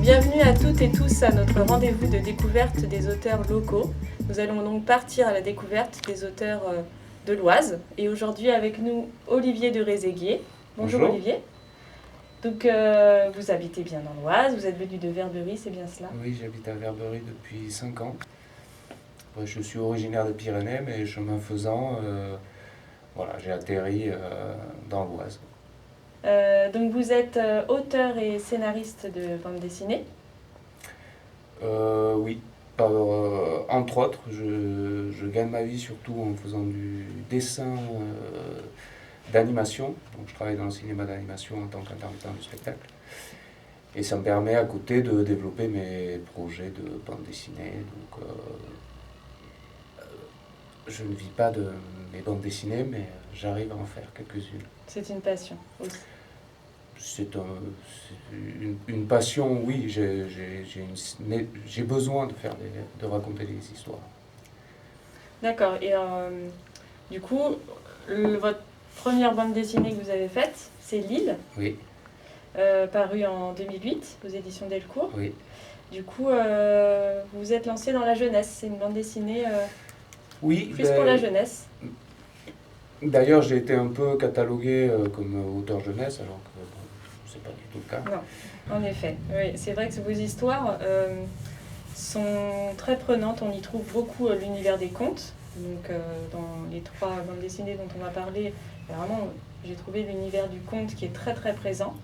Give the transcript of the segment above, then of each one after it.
Bienvenue à toutes et tous à notre rendez-vous de découverte des auteurs locaux. Nous allons donc partir à la découverte des auteurs de l'Oise. Et aujourd'hui avec nous Olivier de Réséguier. Bonjour. Olivier. Donc vous habitez bien dans l'Oise, vous êtes venu de Verberie, c'est bien cela? Oui, j'habite à Verberie depuis 5 ans. Je suis originaire des Pyrénées, mais chemin faisant, j'ai atterri dans l'Oise. Donc vous êtes auteur et scénariste de bande dessinée? Oui, entre autres, je gagne ma vie surtout en faisant du dessin d'animation. Donc je travaille dans le cinéma d'animation en tant qu'intermittent du spectacle. Et ça me permet à côté de développer mes projets de bande dessinée. Donc je ne vis pas de mes bandes dessinées, mais j'arrive à en faire quelques-unes. C'est une passion aussi. C'est une passion, oui. J'ai besoin de raconter des histoires. D'accord. Et du coup, votre première bande dessinée que vous avez faite, c'est Lille. Oui. Paru en 2008 aux éditions Delcourt. Oui. Du coup, vous vous êtes lancé dans la jeunesse. C'est une bande dessinée plus pour la jeunesse. D'ailleurs, j'ai été un peu catalogué comme auteur jeunesse, alors que ce n'est pas du tout le cas. Non, en effet. Oui, c'est vrai que vos histoires sont très prenantes. On y trouve beaucoup l'univers des contes. Donc, dans les 3 bandes dessinées dont on va parler, vraiment, j'ai trouvé l'univers du conte qui est très très présent.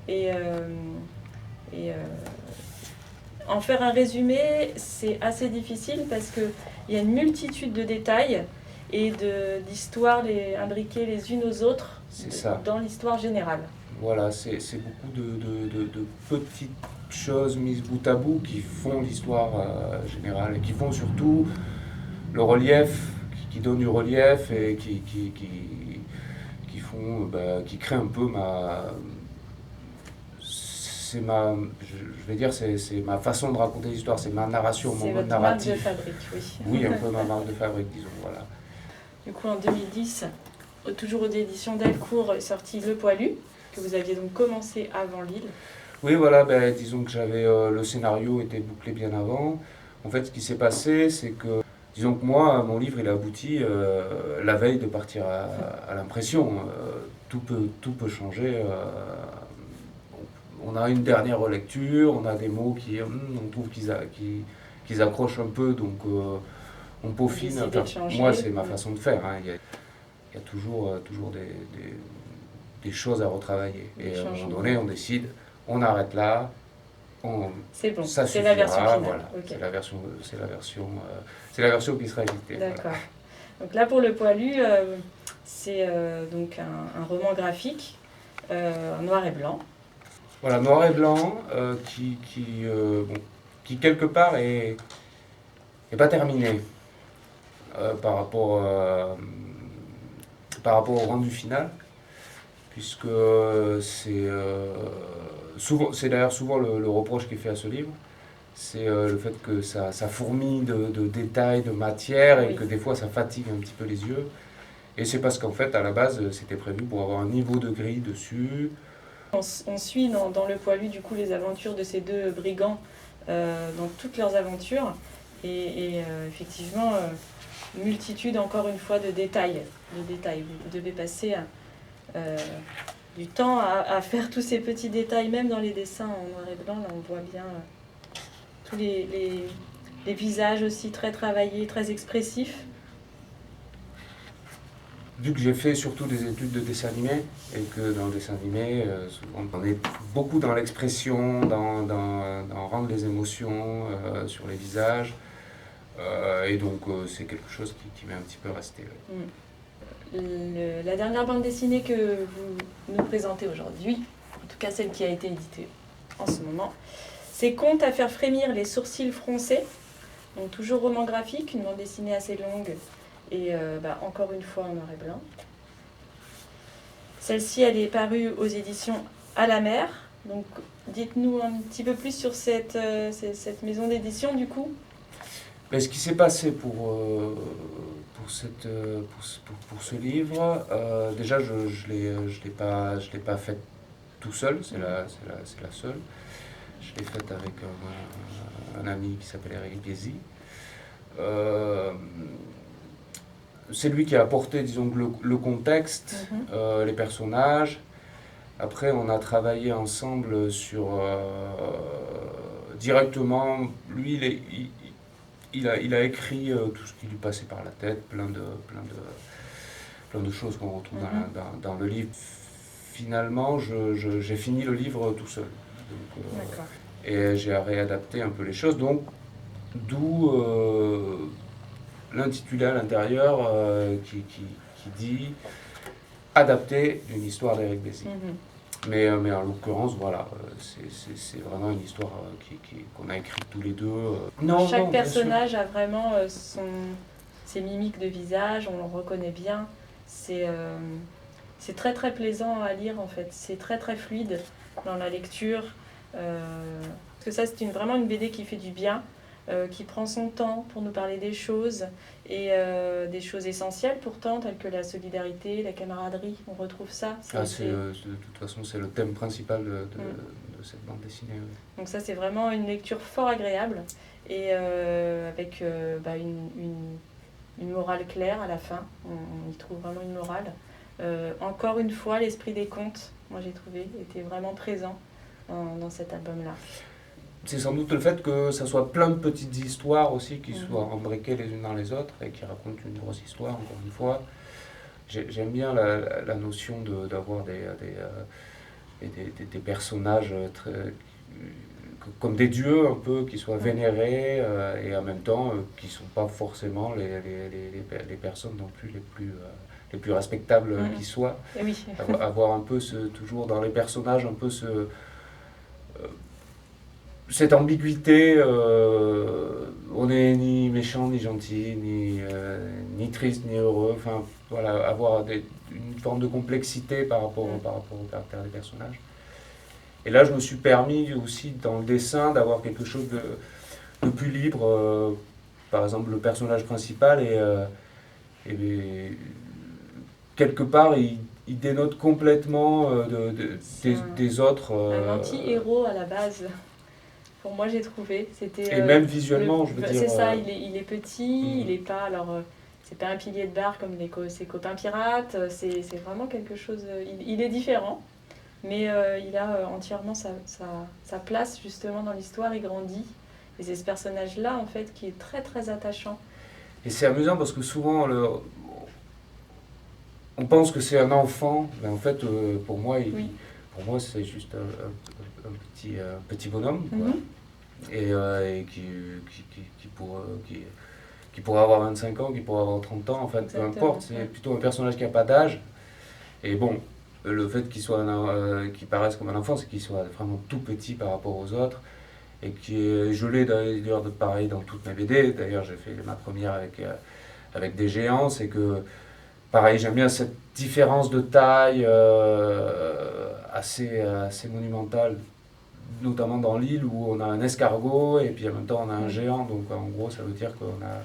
Et en faire un résumé, c'est assez difficile parce qu'il y a une multitude de détails et d'histoires imbriquées les unes aux autres dans l'histoire générale. Voilà, c'est beaucoup de petites choses mises bout à bout qui font l'histoire générale et qui font surtout le relief, qui donnent du relief et qui créent un peu c'est ma façon de raconter l'histoire, c'est ma narration, mon mode narratif. C'est votre marque de fabrique, oui. Oui, un peu ma marque de fabrique, disons, voilà. Du coup, en 2010, toujours aux éditions Delcourt, est sorti Le Poilu, que vous aviez donc commencé avant Lille. Oui, voilà, disons que le scénario était bouclé bien avant. En fait, ce qui s'est passé, c'est que, disons que moi, mon livre, il a abouti la veille de partir à l'impression. Tout peut changer. On a une dernière relecture, on a des mots on trouve qu'ils accrochent un peu, donc on peaufine. Moi, c'est ma façon de faire. Hein. Il y a toujours des choses à retravailler. Et à un moment donné, on décide, on arrête là. C'est bon, ça c'est la version finale. Voilà. Okay. C'est la version qui sera éditée. D'accord. Voilà. Donc là, pour Le Poilu, c'est donc un roman graphique en noir et blanc. Voilà, noir et blanc, qui quelque part est pas terminé par rapport au rendu final, puisque c'est d'ailleurs souvent le reproche qui est fait à ce livre, c'est le fait que ça fourmille de détails, de matière, et que des fois ça fatigue un petit peu les yeux. Et c'est parce qu'en fait, à la base, c'était prévu pour avoir un niveau de gris dessus. On suit dans Le Poilu du coup les aventures de ces 2 brigands dans toutes leurs aventures et effectivement multitude encore une fois de détails. Vous devez passer du temps à faire tous ces petits détails, même dans les dessins en noir et blanc. Là on voit bien tous les visages aussi très travaillés, très expressifs. Vu que j'ai fait surtout des études de dessin animé, et que dans le dessin animé, souvent, on est beaucoup dans l'expression, dans rendre les émotions sur les visages, et donc c'est quelque chose qui m'est un petit peu resté. La dernière bande dessinée que vous nous présentez aujourd'hui, en tout cas celle qui a été éditée en ce moment, c'est Contes à faire frémir les sourcils froncés, donc toujours roman graphique, une bande dessinée assez longue, et encore une fois en noir et blanc. Celle-ci, elle est parue aux éditions À la Mer. Donc, dites-nous un petit peu plus sur cette maison d'édition, du coup. Mais ce qui s'est passé pour ce livre, déjà je l'ai pas fait tout seul, c'est la seule. Je l'ai faite avec un ami qui s'appelle Eric Biesi. C'est lui qui a apporté, disons, le contexte, les personnages. Après, on a travaillé ensemble sur directement. Lui, il a écrit tout ce qui lui passait par la tête, plein de choses qu'on retrouve dans le livre. Finalement, j'ai fini le livre tout seul. Donc, et j'ai réadapté un peu les choses. Donc, d'où l'intitulé à l'intérieur qui dit adapté d'une histoire d'Eric Biesi. Mais en l'occurrence, voilà, c'est vraiment une histoire qu'on a écrite tous les deux. Chaque personnage a vraiment ses mimiques de visage, on le reconnaît bien. C'est très très plaisant à lire en fait, c'est très très fluide dans la lecture. Parce que ça, c'est vraiment une BD qui fait du bien, qui prend son temps pour nous parler des choses, et des choses essentielles pourtant, telles que la solidarité, la camaraderie, on retrouve ça. De toute façon, c'est le thème principal de cette bande dessinée. Oui. Donc ça, c'est vraiment une lecture fort agréable, et avec une morale claire à la fin, on y trouve vraiment une morale. Encore une fois, l'esprit des contes, moi j'ai trouvé, était vraiment présent dans cet album-là. C'est sans doute le fait que ça soit plein de petites histoires aussi qui soient embriquées les unes dans les autres et qui racontent une grosse histoire, encore une fois. J'aime bien la notion d'avoir des personnages comme des dieux un peu, qui soient vénérés et en même temps qui ne sont pas forcément les personnes non plus les plus respectables qui soient. Et oui. Avoir un peu toujours dans les personnages un peu cette ambiguïté, on n'est ni méchant ni gentil, ni triste ni heureux, enfin voilà, avoir une forme de complexité par rapport au caractère des personnages. Et là, je me suis permis aussi dans le dessin d'avoir quelque chose de plus libre. Par exemple, le personnage principal et quelque part, il dénote complètement des autres. Un anti-héros à la base. Pour moi, j'ai trouvé. Et même visuellement, je veux dire. C'est ça, il est petit, il est pas. Alors, c'est pas un pilier de barre comme ses copains pirates. C'est vraiment quelque chose. Il est différent, mais il a entièrement sa place justement dans l'histoire. Il grandit. Et c'est ce personnage-là, en fait, qui est très très attachant. Et c'est amusant parce que souvent, on pense que c'est un enfant, mais en fait, pour moi, c'est juste un petit bonhomme, quoi. Et qui pourrait avoir 25 ans, qui pourrait avoir 30 ans, en fait, peu importe. C'est plutôt un personnage qui n'a pas d'âge. Et bon, le fait qu'il paraisse comme un enfant, c'est qu'il soit vraiment tout petit par rapport aux autres. Et je l'ai d'ailleurs pareil dans toutes mes BD. D'ailleurs, j'ai fait ma première avec des géants. C'est que, pareil, j'aime bien cette différence de taille assez monumentale, notamment dans l'île où on a un escargot et puis en même temps on a un géant. Donc en gros, ça veut dire qu'on a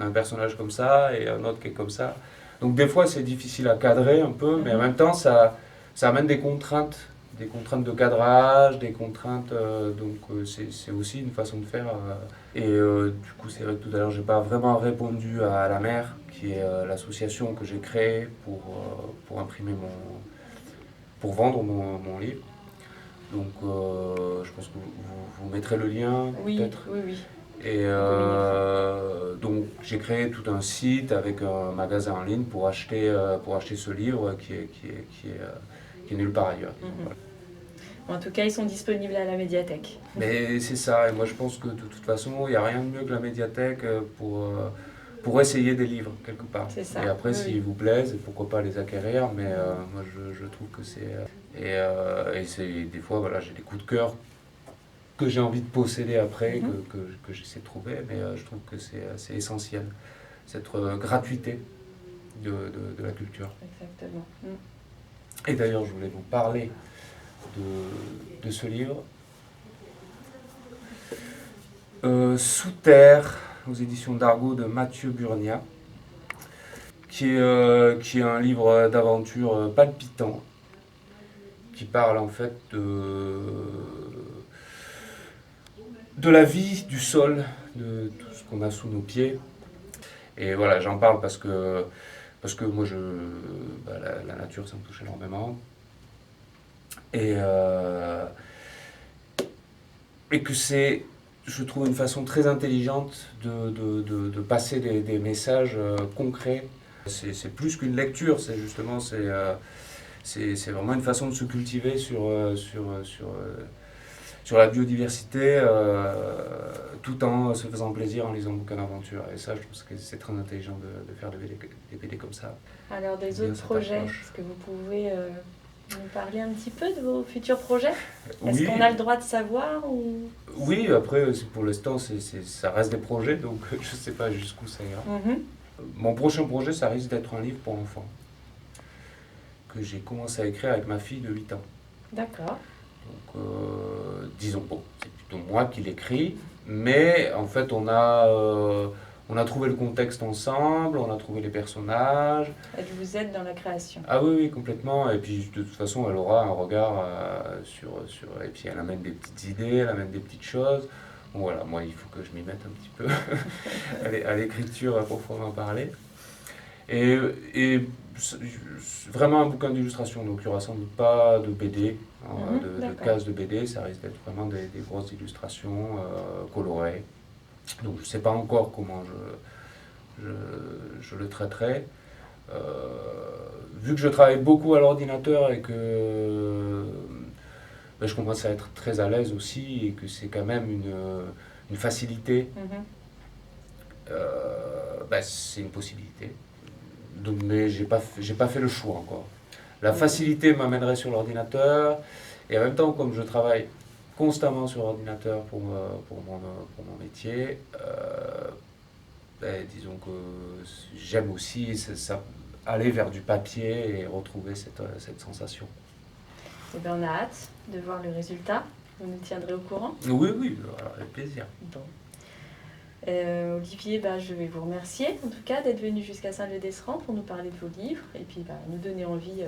un personnage comme ça et un autre qui est comme ça. Donc des fois, c'est difficile à cadrer un peu, mais en même temps, ça amène des contraintes de cadrage, des contraintes, donc c'est aussi une façon de faire. Et du coup, c'est vrai que tout à l'heure, je n'ai pas vraiment répondu à La Mer, qui est l'association que j'ai créée pour imprimer pour vendre mon livre. Donc je pense que vous mettrez le lien, peut-être. Oui. Et donc j'ai créé tout un site avec un magasin en ligne pour acheter ce livre qui est nulle part ailleurs. Voilà. En tout cas, ils sont disponibles à la médiathèque. Mais c'est ça, et moi je pense que de toute façon, il n'y a rien de mieux que la médiathèque pour essayer des livres quelque part. C'est ça. Et après, s'ils vous plaisent, pourquoi pas les acquérir, mais moi je trouve que c'est... Et c'est des fois, voilà, j'ai des coups de cœur que j'ai envie de posséder après, que j'essaie de trouver, mais je trouve que c'est essentiel, cette gratuité de la culture. Exactement. Et d'ailleurs, je voulais vous parler de ce livre. Sous terre, aux éditions d'Argo de Mathieu Burnia, qui est un livre d'aventure palpitant, qui parle en fait de la vie, du sol, de tout ce qu'on a sous nos pieds. Et voilà, j'en parle parce que moi, la nature, ça me touche énormément. Et que c'est, je trouve, une façon très intelligente de passer des messages concrets. C'est plus qu'une lecture, c'est vraiment une façon de se cultiver sur la biodiversité, tout en se faisant plaisir en lisant un bouquin d'aventure. Et ça, je trouve que c'est très intelligent de faire des BD comme ça. Alors, des autres projets, est-ce que vous pouvez nous parler un petit peu de vos futurs projets ? Est-ce qu'on a le droit de savoir ou... Oui, après, pour l'instant, ça reste des projets, donc je ne sais pas jusqu'où ça ira. Mon prochain projet, ça risque d'être un livre pour enfants, que j'ai commencé à écrire avec ma fille de 8 ans. D'accord. Donc, disons, bon, c'est plutôt moi qui l'écris, mais en fait, on a trouvé le contexte ensemble, on a trouvé les personnages. Elle vous aide dans la création. Ah oui, complètement. Et puis, de toute façon, elle aura un regard sur... Et puis, elle amène des petites idées, elle amène des petites choses. Bon, voilà, moi, il faut que je m'y mette un petit peu à l'écriture, à proprement parler. Et vraiment un bouquin d'illustration, donc il n'y aura sans doute pas de BD, de cases de BD, ça risque d'être vraiment des grosses illustrations colorées. Donc je ne sais pas encore comment je le traiterai. Vu que je travaille beaucoup à l'ordinateur et que je commence à être très à l'aise aussi et que c'est quand même une facilité, c'est une possibilité. Donc, mais j'ai pas fait le choix encore. La facilité m'amènerait sur l'ordinateur et en même temps, comme je travaille constamment sur l'ordinateur pour mon métier, disons que j'aime aussi aller vers du papier et retrouver cette sensation. Et bien, on a hâte de voir le résultat. Vous nous tiendrez au courant ? Oui, avec plaisir. Bon. Olivier, je vais vous remercier en tout cas d'être venu jusqu'à Saint-Leu-d'Esserand pour nous parler de vos livres et puis nous donner envie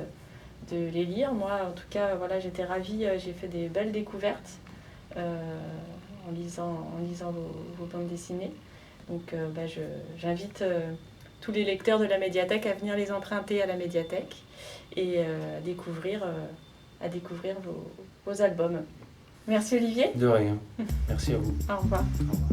de les lire. Moi, en tout cas, voilà, j'étais ravie, j'ai fait des belles découvertes en lisant vos bandes dessinées. Donc, j'invite tous les lecteurs de la médiathèque à venir les emprunter à la médiathèque et à découvrir vos albums. Merci Olivier. De rien. Merci à vous. Au revoir. Au revoir.